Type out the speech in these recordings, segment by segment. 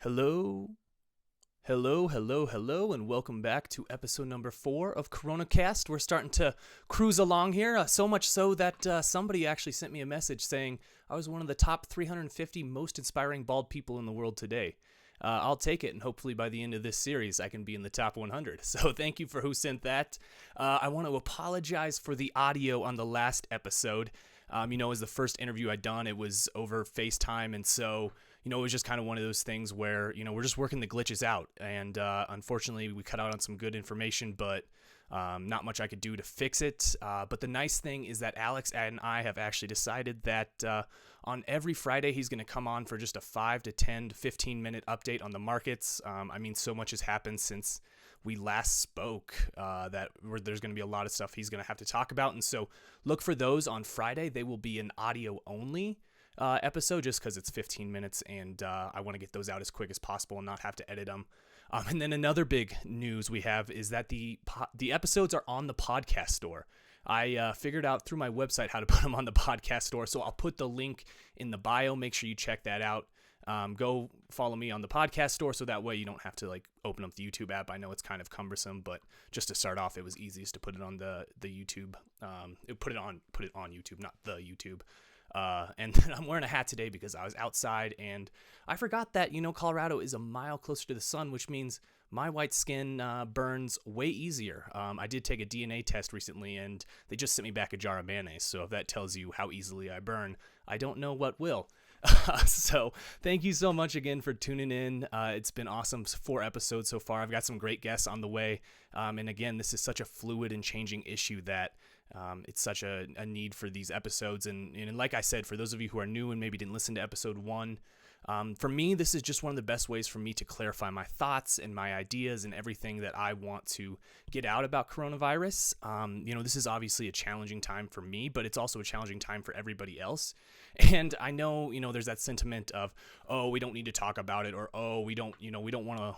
Hello, hello, and welcome back to episode number 4 of Coronacast. We're starting to cruise along here, so much so that somebody actually sent me a message saying I was one of the top 350 most inspiring bald people in the world today. I'll take it, and hopefully by the end of this series, I can be in the top 100. So thank you for who sent that. I want to apologize for the audio on the last episode. It was the first interview I'd done. It was over FaceTime, and so it was just kind of one of those things where, we're just working the glitches out. And unfortunately, we cut out on some good information, but not much I could do to fix it. But the nice thing is that Alex and I have actually decided that on every Friday, he's going to come on for just a 5 to 10 to 15-minute update on the markets. So much has happened since we last spoke that there's going to be a lot of stuff he's going to have to talk about. And so look for those on Friday. They will be an audio only episode just because it's 15 minutes and I want to get those out as quick as possible and not have to edit them. And then another big news we have is that the episodes are on the podcast store. I figured out through my website how to put them on the podcast store, so I'll put the link in the bio. Make sure you check that out. Go follow me on the podcast store so that way you don't have to open up the YouTube app. I know it's kind of cumbersome, but just to start off, it was easiest to put it on the YouTube. Put it on YouTube, not the YouTube. And I'm wearing a hat today because I was outside and I forgot that, Colorado is a mile closer to the sun, which means my white skin burns way easier. I did take a DNA test recently and they just sent me back a jar of mayonnaise. So if that tells you how easily I burn, I don't know what will. So thank you so much again for tuning in. It's been awesome. 4 episodes so far. I've got some great guests on the way. And again, this is such a fluid and changing issue that it's such a need for these episodes. And like I said, for those of you who are new and maybe didn't listen to episode 1, for me, this is just one of the best ways for me to clarify my thoughts and my ideas and everything that I want to get out about coronavirus. This is obviously a challenging time for me, but it's also a challenging time for everybody else. And I know, there's that sentiment of, oh, we don't need to talk about it, or, oh, we don't want to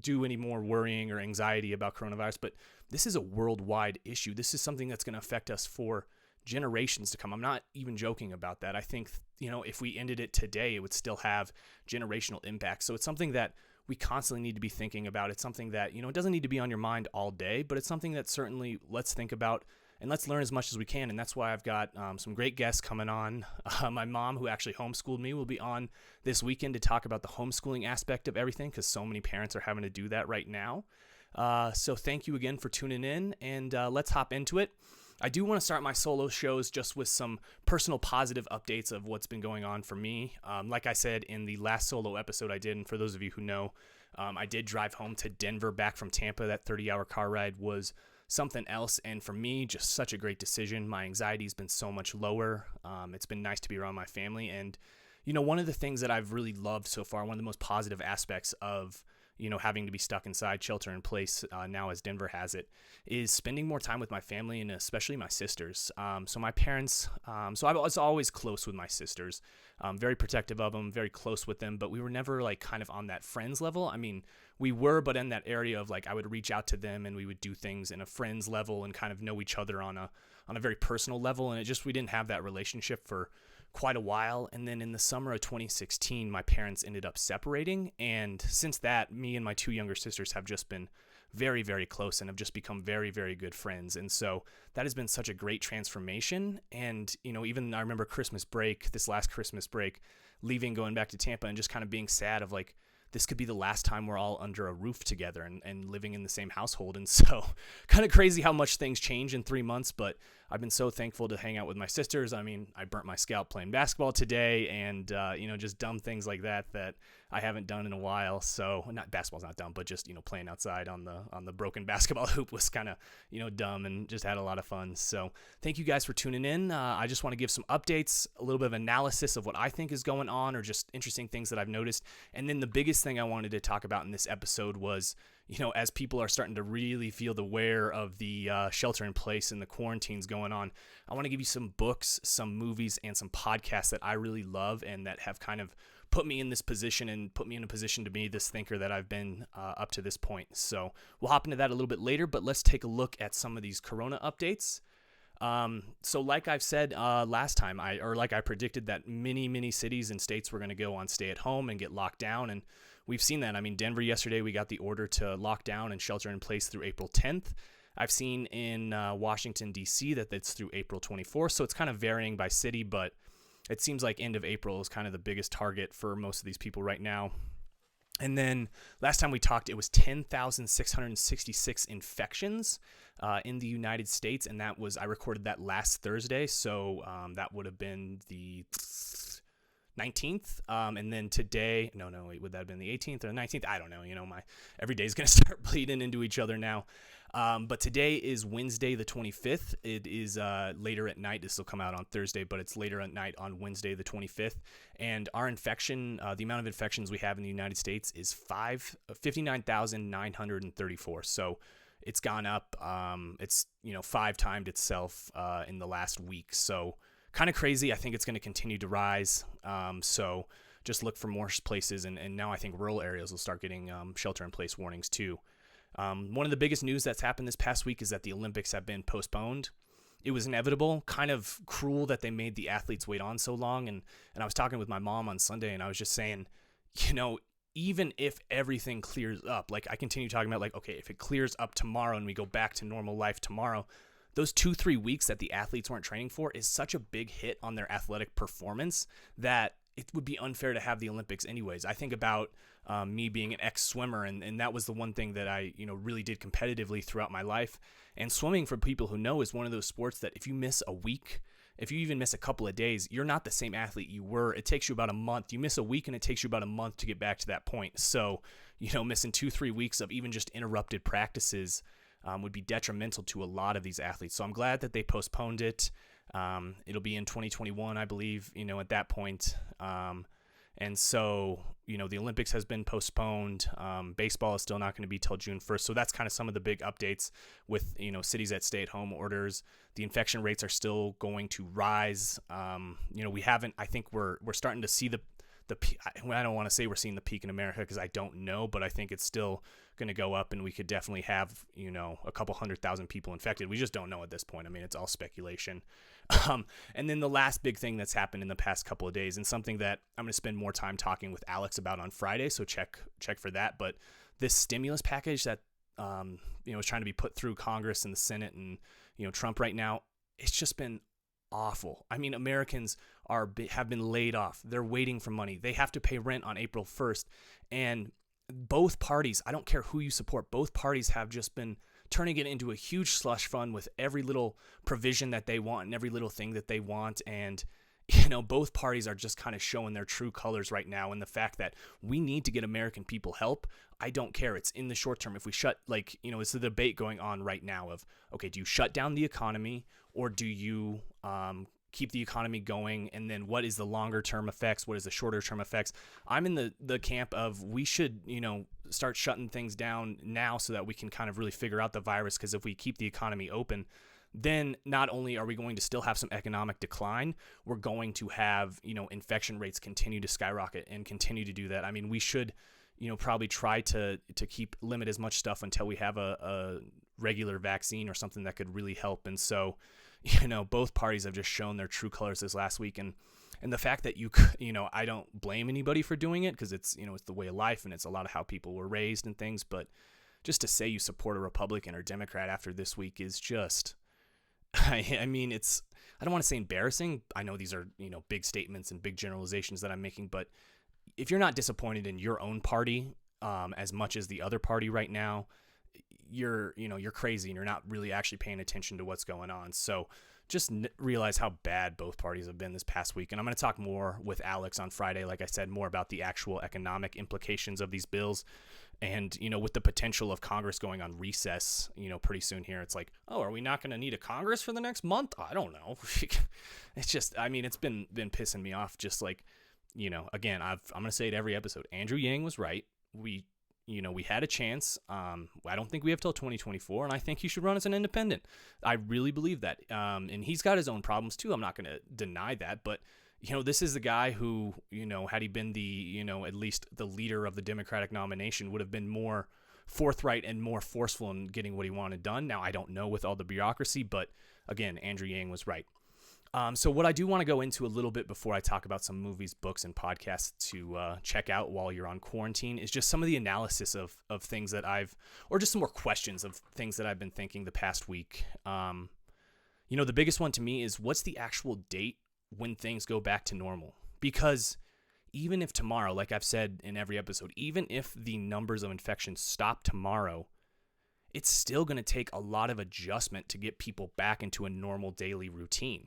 do any more worrying or anxiety about coronavirus. But this is a worldwide issue. This is something that's going to affect us for generations to come. I'm not even joking about that. I think, if we ended it today, it would still have generational impact. So it's something that we constantly need to be thinking about. It's something that, it doesn't need to be on your mind all day, but it's something that certainly let's think about and let's learn as much as we can. And that's why I've got some great guests coming on. My mom, who actually homeschooled me, will be on this weekend to talk about the homeschooling aspect of everything because so many parents are having to do that right now. So thank you again for tuning in, and let's hop into it. I do want to start my solo shows just with some personal positive updates of what's been going on for me. Like I said in the last solo episode I did, and for those of you who know, I did drive home to Denver back from Tampa. That 30-hour car ride was something else, and for me, just such a great decision. My anxiety's been so much lower. It's been nice to be around my family, and one of the things that I've really loved so far, one of the most positive aspects of having to be stuck inside, shelter in place now as Denver has it, is spending more time with my family and especially my sisters. So my parents, so I was always close with my sisters, very protective of them, very close with them, but we were never kind of on that friends level. I mean, we were, but in that area of I would reach out to them and we would do things in a friends level and kind of know each other on a very personal level. And we didn't have that relationship for quite a while. And then in the summer of 2016, my parents ended up separating. And since that, me and my 2 younger sisters have just been very, very close and have just become very, very good friends. And so that has been such a great transformation. And, even I remember this last Christmas break, leaving, going back to Tampa and just kind of being sad of this could be the last time we're all under a roof together and living in the same household. And so kind of crazy how much things change in 3 months, but I've been so thankful to hang out with my sisters. I mean, I burnt my scalp playing basketball today and, just dumb things like that I haven't done in a while. So not basketball's not dumb, but just, playing outside on the broken basketball hoop was kind of, dumb and just had a lot of fun. So thank you guys for tuning in. I just want to give some updates, a little bit of analysis of what I think is going on or just interesting things that I've noticed. And then the biggest thing I wanted to talk about in this episode was, as people are starting to really feel the wear of the shelter in place and the quarantines going on, I want to give you some books, some movies, and some podcasts that I really love and that have kind of put me in this position and put me in a position to be this thinker that I've been up to this point. So we'll hop into that a little bit later, but let's take a look at some of these Corona updates. So like I've said last time, like I predicted that many cities and states were going to go on stay at home and get locked down, and we've seen that. I mean, Denver yesterday, we got the order to lock down and shelter in place through April 10th. I've seen in Washington, D.C. that it's through April 24th, so it's kind of varying by city, but it seems like end of April is kind of the biggest target for most of these people right now. And then last time we talked, it was 10,666 infections in the United States, and I recorded that last Thursday, so that would have been the 19th, and then today, wait, would that have been the 18th or the 19th? I don't know, every day is going to start bleeding into each other now. But today is Wednesday the 25th. It is later at night. This will come out on Thursday, but it's later at night on Wednesday the 25th. And our infection, the amount of infections we have in the United States is 59,934. So it's gone up. It's 5 times itself in the last week. So kind of crazy. I think it's going to continue to rise. So just look for more places. And now I think rural areas will start getting shelter-in-place warnings too. One of the biggest news that's happened this past week is that the Olympics have been postponed. It was inevitable, kind of cruel that they made the athletes wait on so long. And I was talking with my mom on Sunday, and I was just saying, even if everything clears up, like I continue talking about, like, okay, if it clears up tomorrow and we go back to normal life tomorrow, those 2-3 weeks that the athletes weren't training for is such a big hit on their athletic performance that it would be unfair to have the Olympics anyways. I think about me being an ex-swimmer, and that was the one thing that I really did competitively throughout my life. And swimming, for people who know, is one of those sports that if you miss a week, if you even miss a couple of days, you're not the same athlete you were. It takes you about a month. You miss a week, and it takes you about a month to get back to that point. So, missing 2-3 weeks of even just interrupted practices would be detrimental to a lot of these athletes. So I'm glad that they postponed it. It'll be in 2021, I believe, at that point. And so, the Olympics has been postponed. Baseball is still not going to be till June 1st. So that's kind of some of the big updates with, cities that stay-at-home orders. The infection rates are still going to rise. I think we're starting to see the peak. I don't want to say we're seeing the peak in America because I don't know, but I think it's still going to go up, and we could definitely have, a couple 100,000 people infected. We just don't know at this point. I mean, it's all speculation. And then the last big thing that's happened in the past couple of days, and something that I'm going to spend more time talking with Alex about on Friday, so check for that. But this stimulus package that is trying to be put through Congress and the Senate and Trump right now, it's just been awful. I mean, Americans have been laid off. They're waiting for money. They have to pay rent on April 1st, and both parties, I don't care who you support, both parties have just been turning it into a huge slush fund with every little provision that they want and every little thing that they want. And, both parties are just kind of showing their true colors right now. And the fact that we need to get American people help, I don't care. It's in the short term. If we shut, it's the debate going on right now of, okay, do you shut down the economy or do you keep the economy going? And then what is the longer term effects? What is the shorter term effects? I'm in the camp of we should, start shutting things down now so that we can kind of really figure out the virus. Because if we keep the economy open, then not only are we going to still have some economic decline, we're going to have, infection rates continue to skyrocket and continue to do that. I mean, we should, probably try to limit as much stuff until we have a regular vaccine or something that could really help. And so, both parties have just shown their true colors this last week. And the fact that I don't blame anybody for doing it because it's, it's the way of life and it's a lot of how people were raised and things. But just to say you support a Republican or Democrat after this week is just, I mean, I don't want to say embarrassing. I know these are, big statements and big generalizations that I'm making, but if you're not disappointed in your own party as much as the other party right now, you're crazy and you're not really actually paying attention to what's going on. So just realize how bad both parties have been this past week. And I'm going to talk more with Alex on Friday, like I said, more about the actual economic implications of these bills. And, with the potential of Congress going on recess, pretty soon here, it's like, oh, are we not going to need a Congress for the next month? I don't know. It's just, I mean, it's been pissing me off. Just like, again, I'm going to say it every episode. Andrew Yang was right. We had a chance. I don't think we have till 2024, and I think he should run as an independent. I really believe that. And he's got his own problems too. I'm not going to deny that, but this is the guy who, had he been the, at least the leader of the Democratic nomination, would have been more forthright and more forceful in getting what he wanted done. Now, I don't know with all the bureaucracy, but again, Andrew Yang was right. So what I do want to go into a little bit before I talk about some movies, books, and podcasts to check out while you're on quarantine is just some of the analysis of things that or just some more questions of things that I've been thinking the past week. The biggest one to me is, what's the actual date when things go back to normal? Because even if tomorrow, like I've said in every episode, even if the numbers of infections stop tomorrow, it's still going to take a lot of adjustment to get people back into a normal daily routine.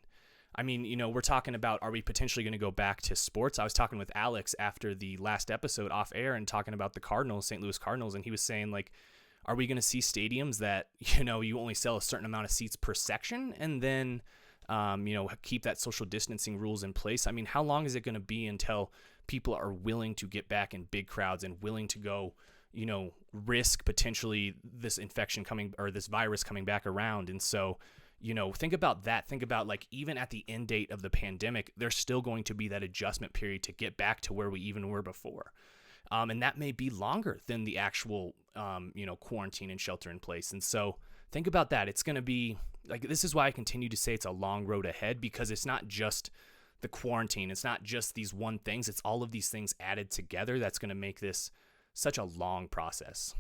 I mean, we're talking about, are we potentially going to go back to sports? I was talking with Alex after the last episode off air and talking about the Cardinals, St. Louis Cardinals, and he was saying, like, are we going to see stadiums that, you only sell a certain amount of seats per section and then, keep that social distancing rules in place? I mean, how long is it going to be until people are willing to get back in big crowds and willing to go, risk potentially this infection coming or this virus coming back around? And so, think about that. Think about, like, even at the end date of the pandemic, there's still going to be that adjustment period to get back to where we even were before. And that may be longer than the actual, quarantine and shelter in place. And so think about that. It's going to be like, this is why I continue to say it's a long road ahead, because it's not just the quarantine. It's not just these one things. It's all of these things added together that's going to make this such a long process.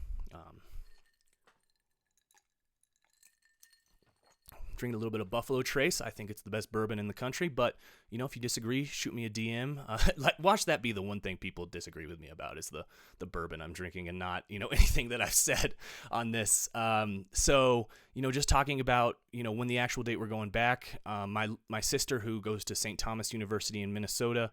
Drink a little bit of Buffalo Trace. I think it's the best bourbon in the country, but if you disagree, shoot me a DM. Watch that be the one thing people disagree with me about, is the bourbon I'm drinking, and not anything that I've said on this. So just talking about when the actual date we're going back. My sister, who goes to St. Thomas University in Minnesota,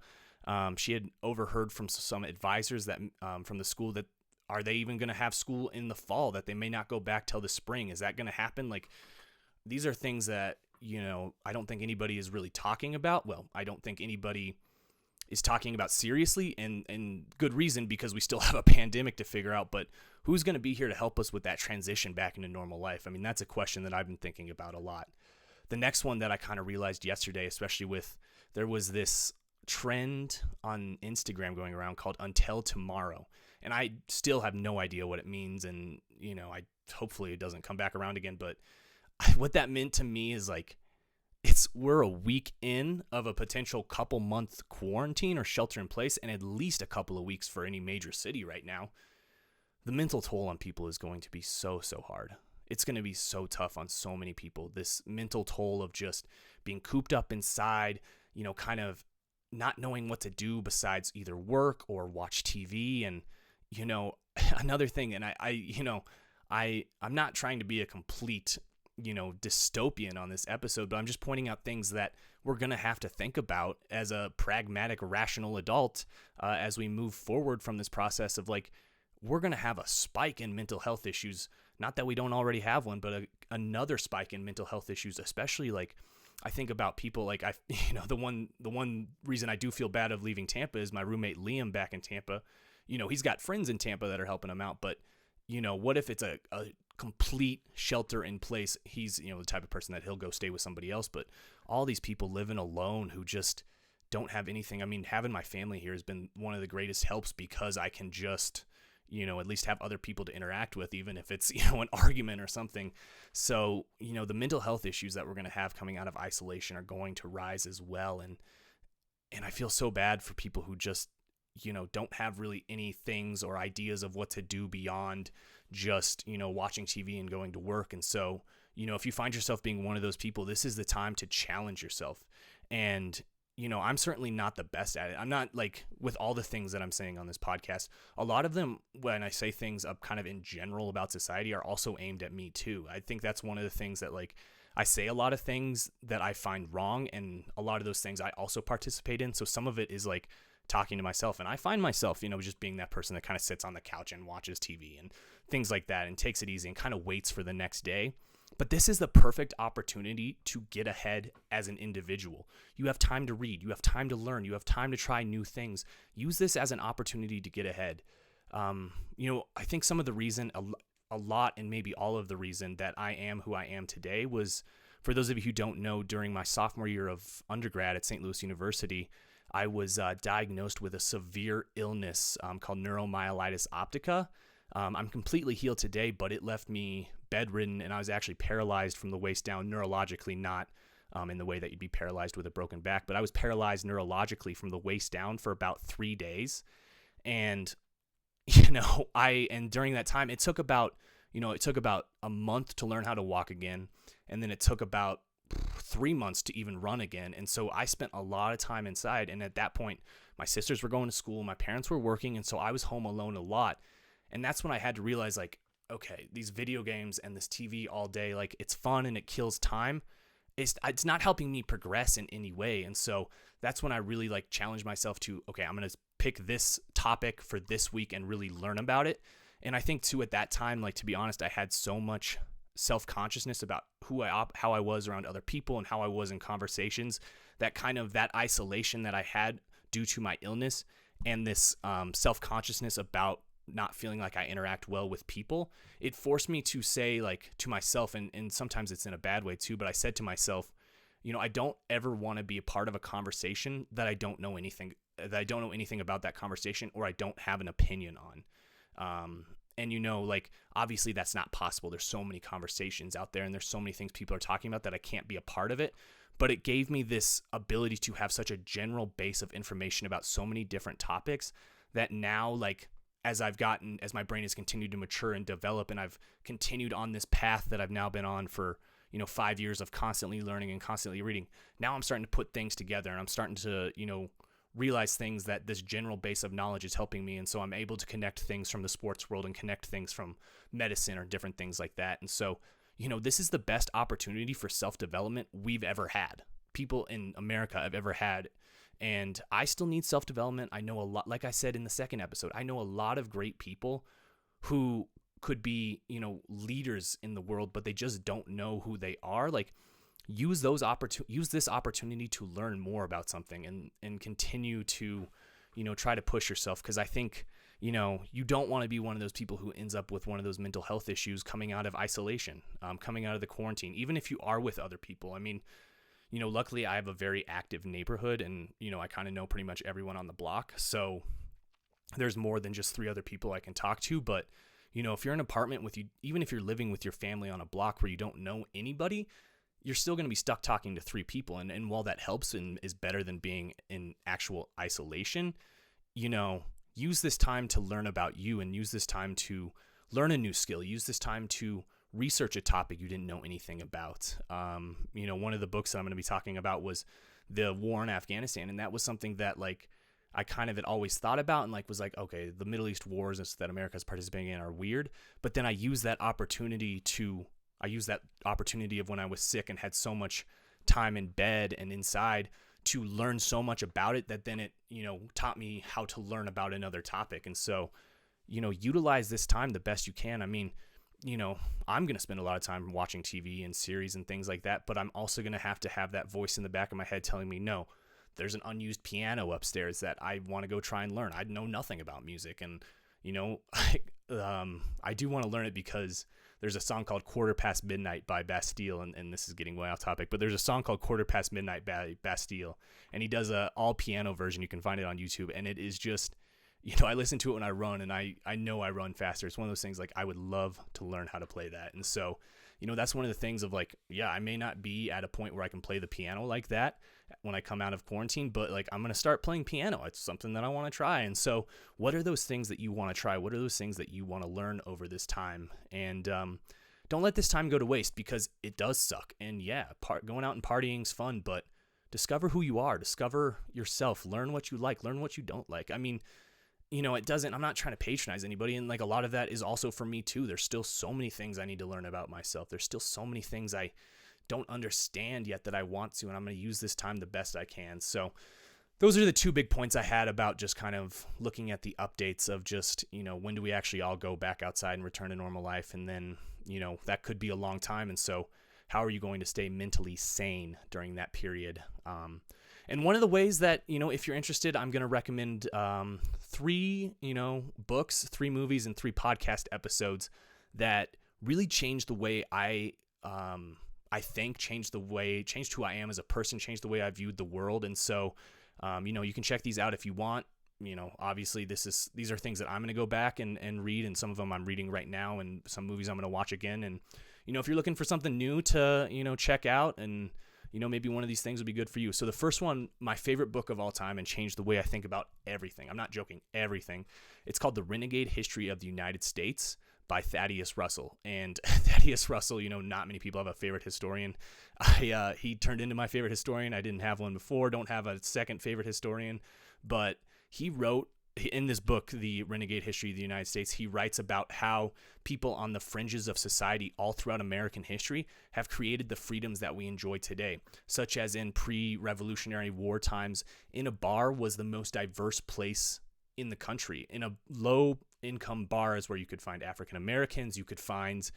she had overheard from some advisors that from the school that, are they even going to have school in the fall, that they may not go back till the spring? Is that going to happen? Like, these are things that, I don't think anybody is really talking about. Well, I don't think anybody is talking about seriously, and good reason, because we still have a pandemic to figure out. But who's going to be here to help us with that transition back into normal life? I mean, that's a question that I've been thinking about a lot. The next one that I kind of realized yesterday, especially there was this trend on Instagram going around called Until Tomorrow. And I still have no idea what it means. And, hopefully it doesn't come back around again. But what that meant to me is, like, we're a week in of a potential couple month quarantine or shelter in place, and at least a couple of weeks for any major city right now. The mental toll on people is going to be so hard. It's going to be so tough on so many people. This mental toll of just being cooped up inside, kind of not knowing what to do besides either work or watch TV. And, another thing, and I'm not trying to be a complete dystopian on this episode, but I'm just pointing out things that we're going to have to think about as a pragmatic, rational adult as we move forward from this process of, like, we're going to have a spike in mental health issues. Not that we don't already have one, but another spike in mental health issues, especially, like, I think about people like the one reason I do feel bad of leaving Tampa is my roommate Liam back in Tampa. He's got friends in Tampa that are helping him out, but what if it's a complete shelter in place? He's, the type of person that he'll go stay with somebody else, but all these people living alone who just don't have anything. I mean, having my family here has been one of the greatest helps, because I can just, at least have other people to interact with, even if it's, an argument or something. So, the mental health issues that we're going to have coming out of isolation are going to rise as well. And I feel so bad for people who just, don't have really any things or ideas of what to do beyond just, watching TV and going to work. And so, if you find yourself being one of those people, this is the time to challenge yourself. And, I'm certainly not the best at it. I'm not, like, with all the things that I'm saying on this podcast, a lot of them, when I say things up kind of in general about society, are also aimed at me too. I think that's one of the things that, like, I say a lot of things that I find wrong, and a lot of those things I also participate in. So some of it is, like, talking to myself, and I find myself, just being that person that kind of sits on the couch and watches TV and things like that and takes it easy and kind of waits for the next day. But this is the perfect opportunity to get ahead as an individual. You have time to read, you have time to learn, you have time to try new things. Use this as an opportunity to get ahead. I think some of the reason, a lot, and maybe all of the reason that I am who I am today was, for those of you who don't know, during my sophomore year of undergrad at St. Louis University, I was diagnosed with a severe illness called neuromyelitis optica. I'm completely healed today, but it left me bedridden, and I was actually paralyzed from the waist down neurologically, not in the way that you'd be paralyzed with a broken back, but I was paralyzed neurologically from the waist down for about 3 days. And, and during that time, it took about a month to learn how to walk again. And then it took about 3 months to even run again. And so I spent a lot of time inside. And at that point, my sisters were going to school, my parents were working. And so I was home alone a lot. And that's when I had to realize, like, okay, these video games and this TV all day, like, it's fun and it kills time. It's not helping me progress in any way. And so that's when I really like challenged myself to, okay, I'm going to pick this topic for this week and really learn about it. And I think too, at that time, like, to be honest, I had so much self-consciousness about how I was around other people and how I was in conversations, that kind of that isolation that I had due to my illness and this self-consciousness about not feeling like I interact well with people, it forced me to say, like, to myself, and sometimes it's in a bad way too, but I said to myself, I don't ever want to be a part of a conversation that I don't know anything about that conversation, or I don't have an opinion on. And like, obviously that's not possible. There's so many conversations out there and there's so many things people are talking about that I can't be a part of it. But it gave me this ability to have such a general base of information about so many different topics that now, like, as my brain has continued to mature and develop, and I've continued on this path that I've now been on for, 5 years of constantly learning and constantly reading, now I'm starting to put things together, and I'm starting to, realize things that this general base of knowledge is helping me. And so I'm able to connect things from the sports world and connect things from medicine or different things like that. And so, this is the best opportunity for self-development we've ever had. People in America have ever had. And I still need self-development. I know a lot, like I said in the second episode, I know a lot of great people who could be, leaders in the world, but they just don't know who they are. Like, use this opportunity to learn more about something and continue to, try to push yourself. Because I think, you don't want to be one of those people who ends up with one of those mental health issues coming out of isolation, coming out of the quarantine, even if you are with other people. I mean, luckily I have a very active neighborhood, and, I kind of know pretty much everyone on the block. So there's more than just 3 other people I can talk to. But, if you're in an apartment with you, even if you're living with your family on a block where you don't know anybody, you're still going to be stuck talking to 3 people. And while that helps and is better than being in actual isolation, use this time to learn about you, and use this time to learn a new skill. Use this time to research a topic you didn't know anything about. One of the books that I'm going to be talking about was the war in Afghanistan. And that was something that, like, I kind of had always thought about, and like was like, okay, the Middle East wars that America's participating in are weird. But then I used that opportunity of when I was sick and had so much time in bed and inside to learn so much about it, that then it, taught me how to learn about another topic. And so, utilize this time the best you can. I mean, I'm going to spend a lot of time watching TV and series and things like that, but I'm also going to have that voice in the back of my head telling me, no, there's an unused piano upstairs that I want to go try and learn. I know nothing about music, and, I do want to learn it because there's a song called Quarter Past Midnight by Bastille, and this is getting way off topic, but there's a song called Quarter Past Midnight by Bastille, and he does a all piano version. You can find it on YouTube, and it is just, I listen to it when I run, and I know I run faster. It's one of those things, like, I would love to learn how to play that. And so, that's one of the things of, like, yeah, I may not be at a point where I can play the piano like that when I come out of quarantine, but, like, I'm going to start playing piano. It's something that I want to try. And so what are those things that you want to try? What are those things that you want to learn over this time? And don't let this time go to waste, because it does suck. And yeah, going out and partying is fun, but discover who you are, discover yourself, learn what you like, learn what you don't like. I mean, I'm not trying to patronize anybody. And, like, a lot of that is also for me too. There's still so many things I need to learn about myself. There's still so many things I don't understand yet that I want to, and I'm going to use this time the best I can. So those are the 2 big points I had about just kind of looking at the updates of just, when do we actually all go back outside and return to normal life? And then, that could be a long time. And so how are you going to stay mentally sane during that period? And one of the ways that, if you're interested, I'm going to recommend 3, books, 3 movies, and 3 podcast episodes that really changed the way I think, changed who I am as a person, changed the way I viewed the world. And so, you can check these out if you want. obviously these are things that I'm going to go back and read, and some of them I'm reading right now, and some movies I'm going to watch again. And, if you're looking for something new to, check out, and, maybe one of these things would be good for you. So the first one, my favorite book of all time, and changed the way I think about everything. I'm not joking, everything. It's called The Renegade History of the United States by Thaddeus Russell. And Thaddeus Russell, not many people have a favorite historian. He turned into my favorite historian. I didn't have one before, don't have a second favorite historian, but he wrote in this book, The Renegade History of the United States, he writes about how people on the fringes of society all throughout American history have created the freedoms that we enjoy today, such as in pre-Revolutionary War times. In a bar was the most diverse place in the country. In a low-income bar is where you could find African Americans, you could find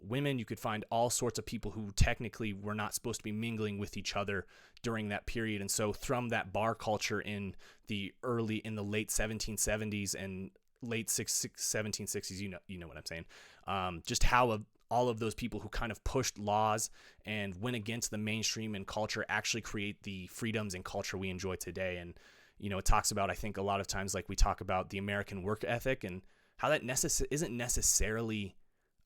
women, you could find all sorts of people who technically were not supposed to be mingling with each other during that period. And so from that bar culture in the late 1770s and late 1760s, you know what I'm saying, just how all of those people who kind of pushed laws and went against the mainstream and culture actually create the freedoms and culture we enjoy today. And, it talks about, I think a lot of times, like we talk about the American work ethic and how that isn't necessarily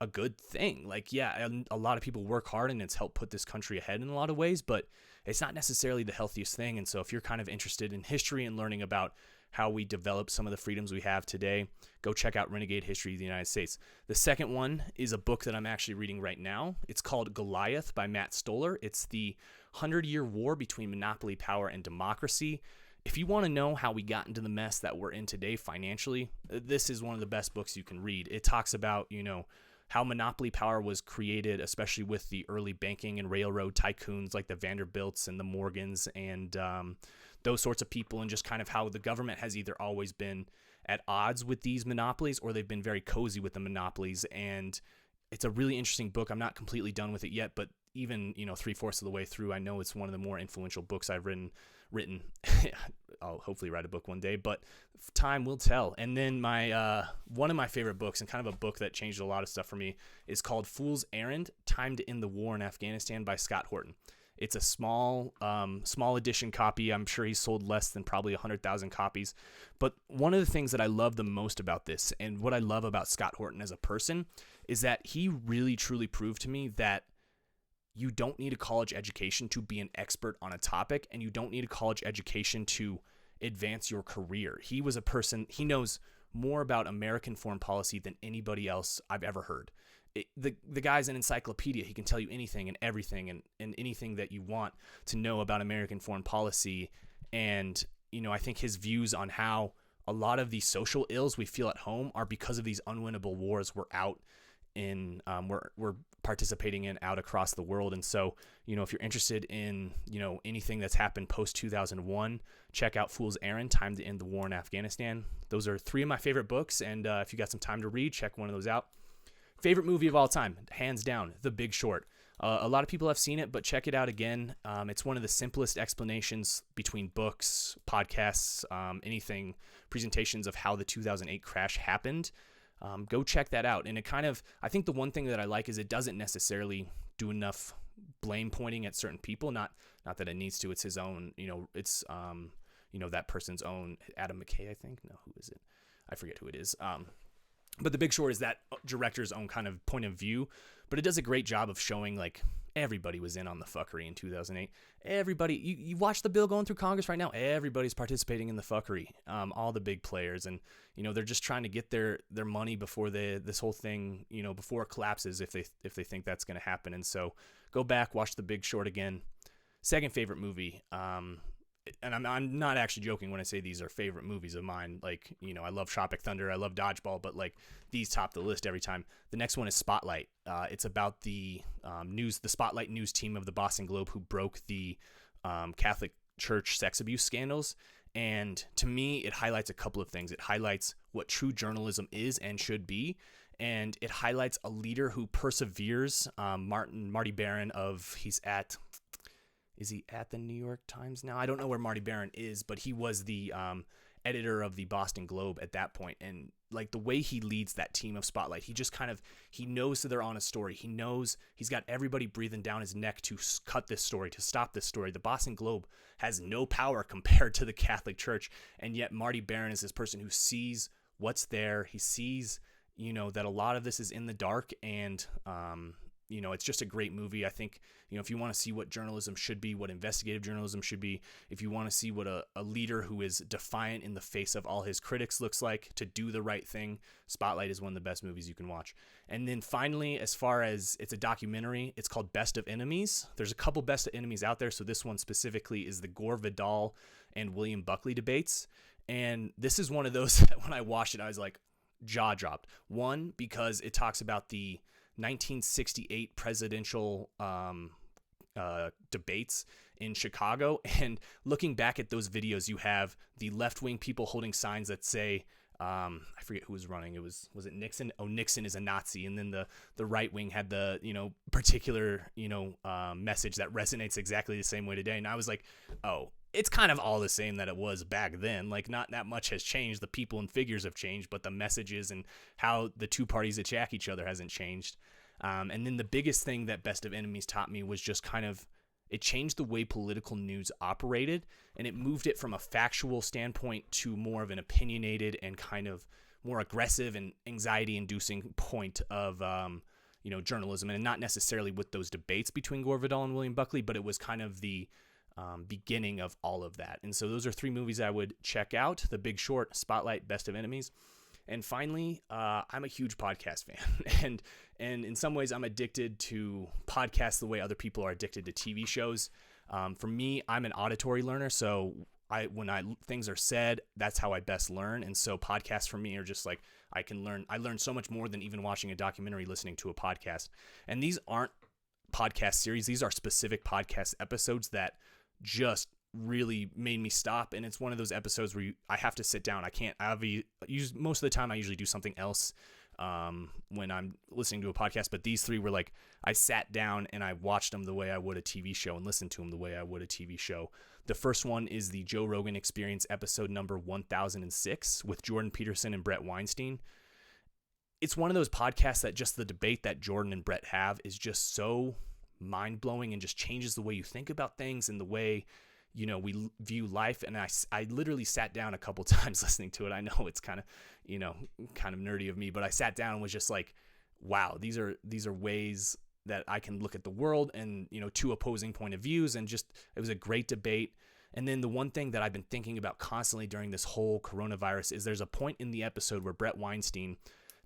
a good thing. Like, yeah, a lot of people work hard and it's helped put this country ahead in a lot of ways, but it's not necessarily the healthiest thing. And so if you're kind of interested in history and learning about how we develop some of the freedoms we have today, go check out Renegade History of the United States. The second one is a book that I'm actually reading right now. It's called Goliath by Matt Stoller. It's the 100-Year War between monopoly power and democracy. If you want to know how we got into the mess that we're in today financially, this is one of the best books you can read. It talks about, how monopoly power was created, especially with the early banking and railroad tycoons like the Vanderbilts and the Morgans and those sorts of people, and just kind of how the government has either always been at odds with these monopolies or they've been very cozy with the monopolies. And it's a really interesting book. I'm not completely done with it yet, but even, 3/4 of the way through, I know it's one of the more influential books I've written. I'll hopefully write a book one day, but time will tell. And then my one of my favorite books, and kind of a book that changed a lot of stuff for me, is called Fool's Errand: Time to End the War in Afghanistan by Scott Horton. It's a small edition copy. I'm sure he sold less than probably 100,000 copies. But one of the things that I love the most about this, and what I love about Scott Horton as a person, is that he really truly proved to me that you don't need a college education to be an expert on a topic, and you don't need a college education to advance your career. He was a person, he knows more about American foreign policy than anybody else I've ever heard. The guy's an encyclopedia. He can tell you anything and everything and anything that you want to know about American foreign policy. And, I think his views on how a lot of these social ills we feel at home are because of these unwinnable wars we're out in, we're participating in out across the world. And so, if you're interested in, anything that's happened post 2001, check out Fool's Errand: Time to End the War in Afghanistan. Those are three of my favorite books. And if you got some time to read, check one of those out. Favorite movie of all time, hands down, The Big Short. A lot of people have seen it, but check it out again. It's one of the simplest explanations between books, podcasts, anything, presentations of how the 2008 crash happened. Go check that out. And I think the one thing that I like is it doesn't necessarily do enough blame pointing at certain people. Not that it needs to. It's his own, it's, that person's own, Adam McKay, I think. No, who is it? I forget who it is. But The Big Short is that director's own kind of point of view, but it does a great job of showing, like, everybody was in on the fuckery in 2008. Everybody, you watch the bill going through Congress right now, everybody's participating in the fuckery, all the big players, and, they're just trying to get their money before this whole thing, before it collapses, if they think that's going to happen. And so go back, watch The Big Short again. Second favorite movie, and I'm not actually joking when I say these are favorite movies of mine. Like, I love Tropic Thunder, I love Dodgeball, but like these top the list every time. The next one is Spotlight. It's about the Spotlight news team of the Boston Globe who broke the Catholic Church sex abuse scandals. And to me, it highlights a couple of things. It highlights what true journalism is and should be. And it highlights a leader who perseveres. Marty Barron is he at the New York Times now? I don't know where Marty Barron is, but he was the editor of the Boston Globe at that point. And like the way he leads that team of Spotlight, he just kind of, he knows that they're on a story. He knows he's got everybody breathing down his neck to cut this story, to stop this story. The Boston Globe has no power compared to the Catholic Church. And yet Marty Baron is this person who sees what's there. He sees, that a lot of this is in the dark, and, it's just a great movie. I think, if you want to see what journalism should be, what investigative journalism should be, if you want to see what a leader who is defiant in the face of all his critics looks like, to do the right thing, Spotlight is one of the best movies you can watch. And then finally, as far as it's a documentary, it's called Best of Enemies. There's a couple Best of Enemies out there. So this one specifically is the Gore Vidal and William Buckley debates. And this is one of those that when I watched it, I was like, jaw dropped. One, because it talks about the 1968 presidential debates in Chicago, and looking back at those videos, you have the left-wing people holding signs that say, I forget who was running. Was it Nixon? Oh, Nixon is a Nazi. And then the right wing had the particular message that resonates exactly the same way today. And I was like, oh, it's kind of all the same that it was back then. Like, not that much has changed. The people and figures have changed, but the messages and how the two parties attack each other hasn't changed. And then the biggest thing that Best of Enemies taught me was just kind of, it changed the way political news operated, and it moved it from a factual standpoint to more of an opinionated and kind of more aggressive and anxiety-inducing point of journalism, and not necessarily with those debates between Gore Vidal and William Buckley, but it was kind of the beginning of all of that. And so those are three movies I would check out: The Big Short, Spotlight, Best of Enemies. And finally, I'm a huge podcast fan, and in some ways I'm addicted to podcasts the way other people are addicted to TV shows. For me, I'm an auditory learner, so when things are said, that's how I best learn. And so podcasts for me are just like, I learn so much more than even watching a documentary, listening to a podcast. And these aren't podcast series. These are specific podcast episodes that just really made me stop. And it's one of those episodes where I have to sit down. Most of the time I usually do something else when I'm listening to a podcast, but these three were like, I sat down and I watched them the way I would a TV show and listened to them the way I would a TV show. The first one is the Joe Rogan Experience, episode number 1006, with Jordan Peterson and Brett Weinstein. It's one of those podcasts that just the debate that Jordan and Brett have is just so mind-blowing and just changes the way you think about things and the way we view life. And I literally sat down a couple times listening to it. I know it's kind of nerdy of me, but I sat down and was just like, wow, these are ways that I can look at the world, and, two opposing point of views. And just, it was a great debate. And then the one thing that I've been thinking about constantly during this whole coronavirus is there's a point in the episode where Brett Weinstein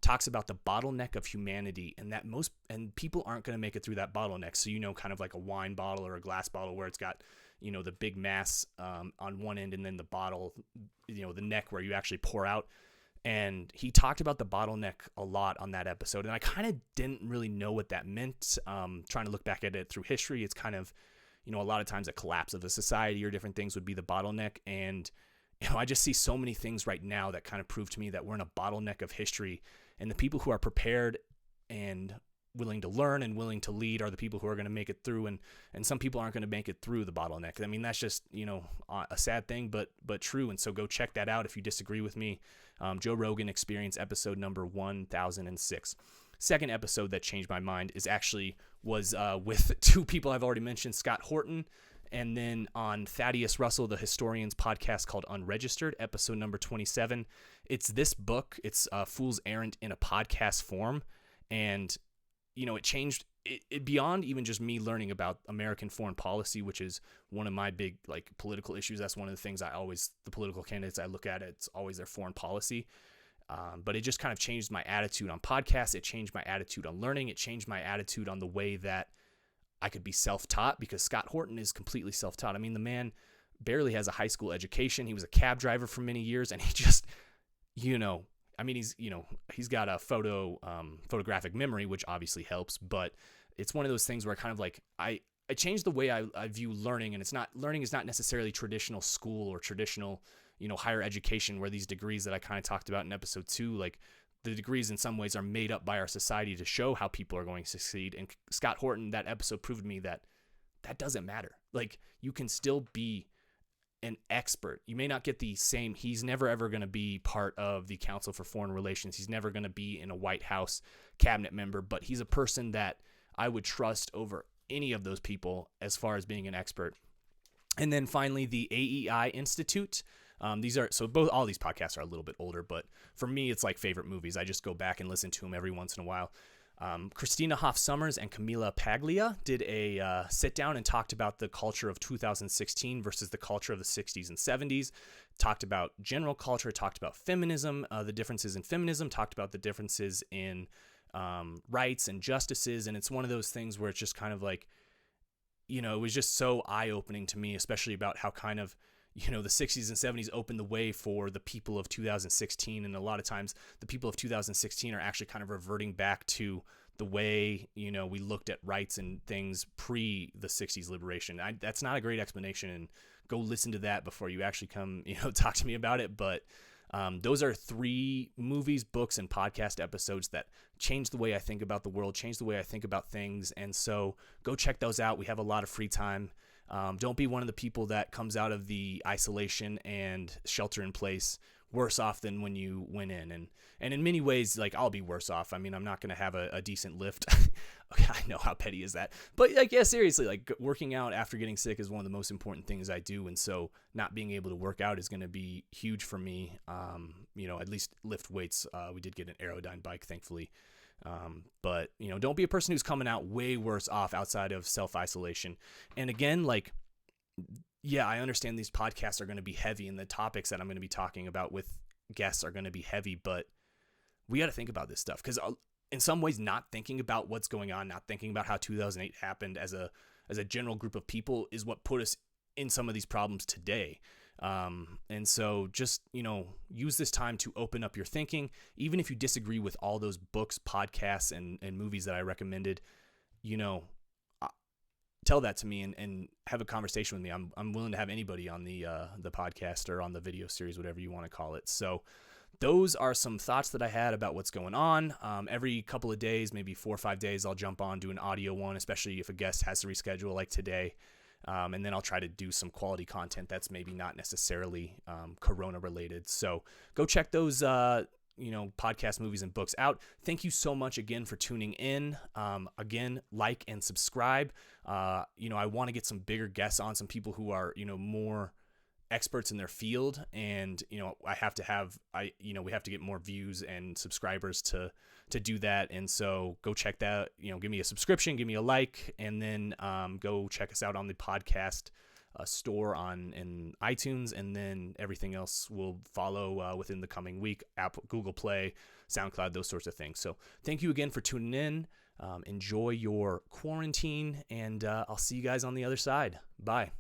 talks about the bottleneck of humanity, and that and people aren't going to make it through that bottleneck. So, kind of like a wine bottle or a glass bottle where it's got, the big mass on one end, and then the bottle, the neck where you actually pour out. And he talked about the bottleneck a lot on that episode. And I kind of didn't really know what that meant. Trying to look back at it through history, it's kind of, a lot of times a collapse of a society or different things would be the bottleneck. And, I just see so many things right now that kind of prove to me that we're in a bottleneck of history. And the people who are prepared and willing to learn and willing to lead are the people who are going to make it through. And some people aren't going to make it through the bottleneck. I mean, that's just, a sad thing, but true. And so go check that out if you disagree with me. Joe Rogan Experience, episode number 1006. Second episode that changed my mind was with two people I've already mentioned, Scott Horton, and then on Thaddeus Russell, the historian's podcast called Unregistered, episode number 27. It's this book. It's Fool's Errand in a podcast form. And, it changed it beyond even just me learning about American foreign policy, which is one of my big political issues. That's one of the things the political candidates I look at, it's always their foreign policy. But it just kind of changed my attitude on podcasts. It changed my attitude on learning. It changed my attitude on the way that I could be self-taught, because Scott Horton is completely self-taught. I mean, the man barely has a high school education. He was a cab driver for many years, and he just, he's got a photographic memory, which obviously helps, but it's one of those things where I changed the way I view learning. And learning is not necessarily traditional school or traditional, higher education, where these degrees that I kind of talked about in episode 2, like the degrees in some ways are made up by our society to show how people are going to succeed. And Scott Horton, that episode proved to me that doesn't matter. Like, you can still be an expert. You may not get the same. He's never ever going to be part of the Council for Foreign Relations. He's never going to be in a White House cabinet member, but he's a person that I would trust over any of those people as far as being an expert. And then finally, the AEI Institute. All these podcasts are a little bit older, but for me, it's like favorite movies. I just go back and listen to them every once in a while. Christina Hoff Sommers and Camila Paglia did a sit down and talked about the culture of 2016 versus the culture of the 60s and 70s. Talked about general culture, talked about feminism, the differences in feminism, talked about the differences in rights and justices. And it's one of those things where it's just kind of like, it was just so eye-opening to me, especially about how kind of, the 60s and 70s opened the way for the people of 2016. And a lot of times the people of 2016 are actually kind of reverting back to the way, we looked at rights and things pre the 60s liberation. That's not a great explanation, and go listen to that before you actually come, talk to me about it. But those are 3 movies, books, and podcast episodes that changed the way I think about the world, changed the way I think about things. And so go check those out. We have a lot of free time. Don't be one of the people that comes out of the isolation and shelter in place worse off than when you went in. And in many ways, like, I'll be worse off. I mean, I'm not going to have a decent lift. Okay, I know, how petty is that? But like, yeah, seriously, like, working out after getting sick is one of the most important things I do. And so not being able to work out is going to be huge for me. At least lift weights. We did get an Aerodyne bike, thankfully. But don't be a person who's coming out way worse off outside of self-isolation. And again, like, yeah, I understand these podcasts are going to be heavy, and the topics that I'm going to be talking about with guests are going to be heavy, but we got to think about this stuff, because in some ways, not thinking about what's going on, not thinking about how 2008 happened as a general group of people is what put us in some of these problems today. And so just, use this time to open up your thinking. Even if you disagree with all those books, podcasts, and movies that I recommended, tell that to me and have a conversation with me. I'm willing to have anybody on the podcast or on the video series, whatever you want to call it. So those are some thoughts that I had about what's going on. Every couple of days, maybe 4 or 5 days, I'll jump on, do an audio one, especially if a guest has to reschedule like today. And then I'll try to do some quality content that's maybe not necessarily Corona related. So go check those podcast, movies, and books out. Thank you so much again for tuning in. Again, like and subscribe. I want to get some bigger guests on, some people who are, more experts in their field. And, we have to get more views and subscribers to do that. And so go check that, give me a subscription, give me a like, and then go check us out on the podcast store in iTunes, and then everything else will follow within the coming week. Apple, Google Play, SoundCloud, those sorts of things. So thank you again for tuning in. Enjoy your quarantine, and I'll see you guys on the other side. Bye.